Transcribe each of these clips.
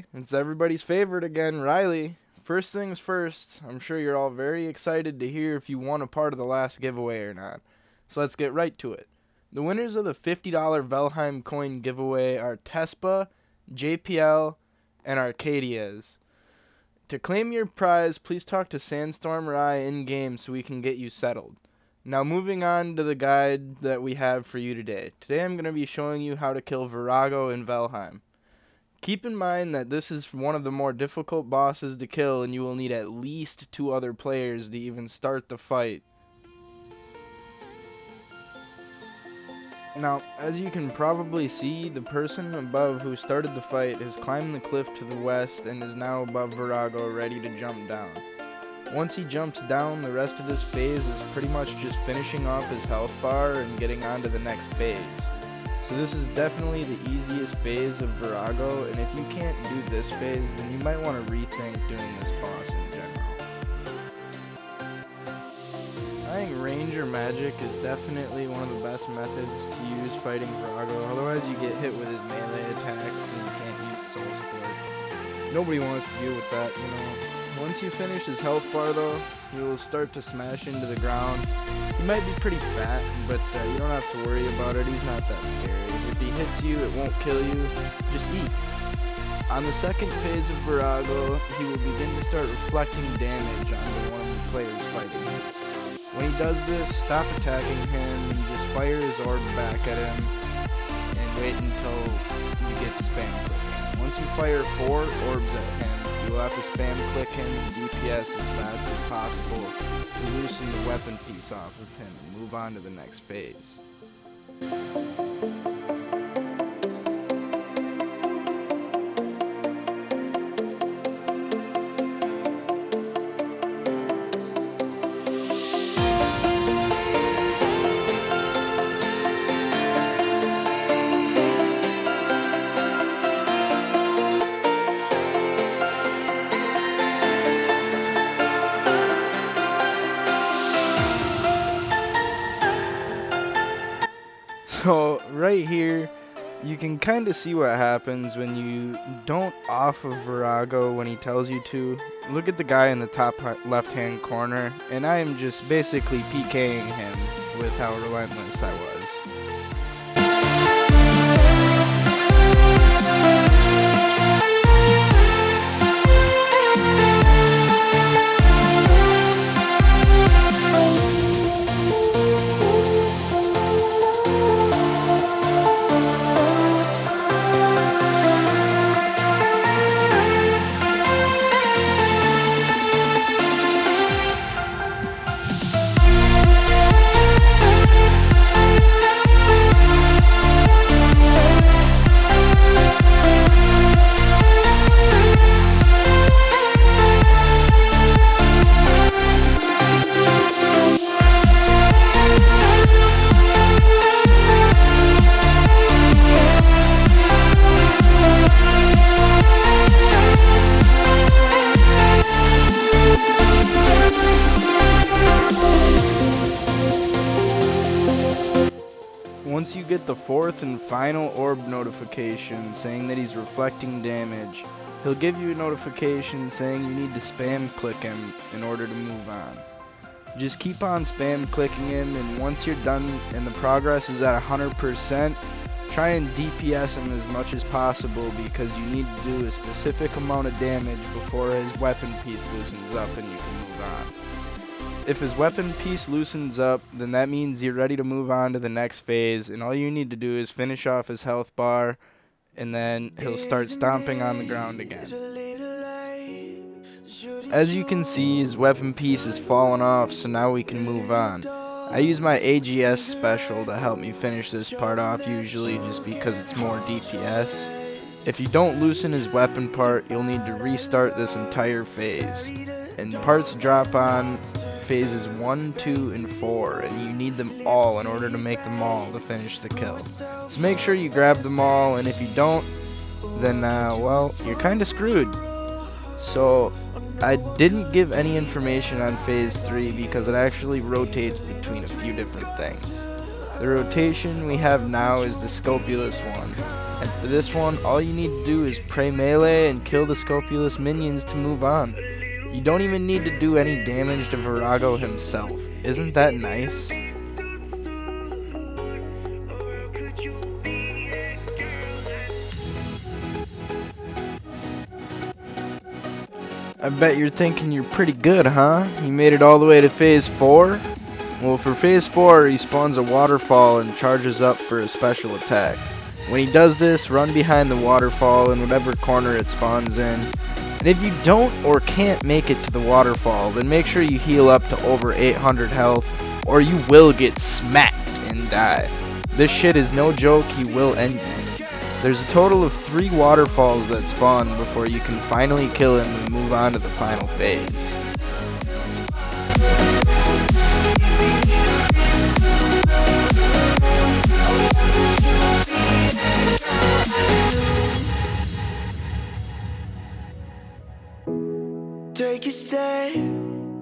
today. It's everybody's favorite again, Riley. First things first, I'm sure you're all very excited to hear if you won a part of the last giveaway or not. So let's get right to it. The winners of the $50 Velheim coin giveaway are Tespa, JPL, and Arcadias. To claim your prize, please talk to Sandstorm or I in-game so we can get you settled. Now moving on to the guide that we have for you today. Today I'm going to be showing you how to kill Vorago in Velheim. Keep in mind that this is one of the more difficult bosses to kill, and you will need at least 2 other players to even start the fight. Now, as you can probably see, the person above who started the fight has climbed the cliff to the west and is now above Vorago, ready to jump down. Once he jumps down, the rest of this phase is pretty much just finishing off his health bar and getting on to the next phase. So this is definitely the easiest phase of Vorago, and if you can't do this phase, then you might want to rethink doing this boss in general. I think range or magic is definitely one of the best methods to use fighting Vorago, otherwise you get hit with his melee attacks and you can't use soul split. Nobody wants to deal with that, you know. Once you finish his health bar though, he will start to smash into the ground. He might be pretty fat, but you don't have to worry about it. He's not that scary. If he hits you, it won't kill you. Just eat. On the second phase of Vorago, he will begin to start reflecting damage onto one of the players fighting him. When he does this, stop attacking him and just fire his orb back at him and wait until you get to spam clicking. Once you fire 4 orbs at him, you will have to spam click him and DPS as fast as possible to loosen the weapon piece off of him and move on to the next phase. So right here, you can kind of see what happens when you don't off of Vorago when he tells you to. Look at the guy in the top left hand corner, and I am just basically PKing him with how relentless I was. Once you get the 4th and final orb notification saying that he's reflecting damage, he'll give you a notification saying you need to spam click him in order to move on. Just keep on spam clicking him, and once you're done and the progress is at 100%, try and DPS him as much as possible, because you need to do a specific amount of damage before his weapon piece loosens up and you can move on. If his weapon piece loosens up, then that means you're ready to move on to the next phase, and all you need to do is finish off his health bar, and then he'll start stomping on the ground again. As you can see, his weapon piece is fallen off, so now we can move on. I use my AGS special to help me finish this part off usually, just because it's more DPS. If you don't loosen his weapon part, you'll need to restart this entire phase. And parts drop on phases 1, 2, and 4, and you need them all in order to make them all to finish the kill. So make sure you grab them all, and if you don't, then well, you're kinda screwed. So I didn't give any information on phase 3 because it actually rotates between a few different things. The rotation we have now is the Scopulous one. At For this one, all you need to do is pray melee and kill the Scopulous minions to move on. You don't even need to do any damage to Vorago himself. Isn't that nice? I bet you're thinking you're pretty good, huh? You made it all the way to phase 4? Well, for phase 4, he spawns a waterfall and charges up for a special attack. When he does this, run behind the waterfall in whatever corner it spawns in. And if you don't or can't make it to the waterfall, then make sure you heal up to over 800 health, or you will get smacked and die. This shit is no joke, he will end you. There's a total of 3 waterfalls that spawn before you can finally kill him and move on to the final phase. Take a step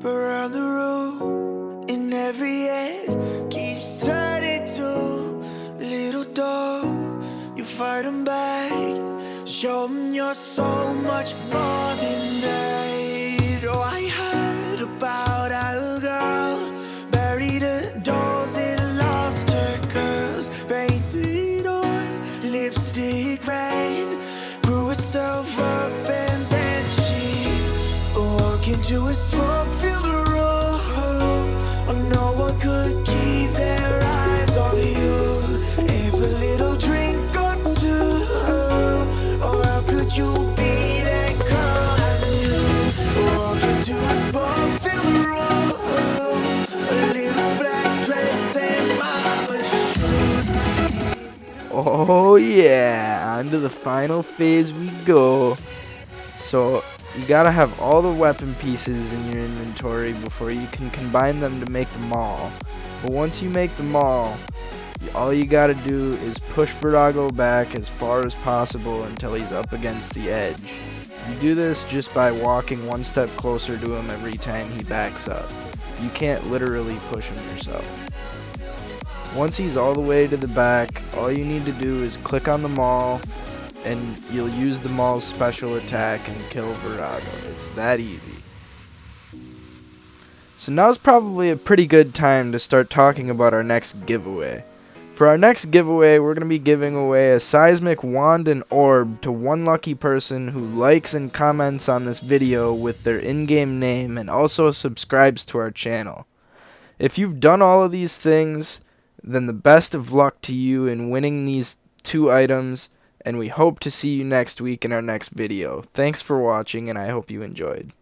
around the room, and every head keeps turning to little door. You fight them back, show them you're so much more than that. Oh, I heard about a girl, buried her dolls and lost her curls, painted on lipstick red, grew herself up and then she walked into a smoke-filled room. Oh, no one could keep their eyes off you. If a little drink or two, oh, how could you be that girl I knew? Walk into a smoke-filled room, a little black dress and mama shoes. Oh yeah, on to the final phase we go. So, you gotta have all the weapon pieces in your inventory before you can combine them to make the maul. But once you make the maul, all you gotta do is push Vorago back as far as possible until he's up against the edge. You do this just by walking one step closer to him every time he backs up. You can't literally push him yourself. Once he's all the way to the back, all you need to do is click on the maul, and you'll use the maul's special attack and kill Vorago. It's that easy. So now's probably a pretty good time to start talking about our next giveaway. For our next giveaway, we're going to be giving away a Seismic wand and orb to one lucky person who likes and comments on this video with their in-game name and also subscribes to our channel. If you've done all of these things, then the best of luck to you in winning these 2 items, and we hope to see you next week in our next video. Thanks for watching, and I hope you enjoyed.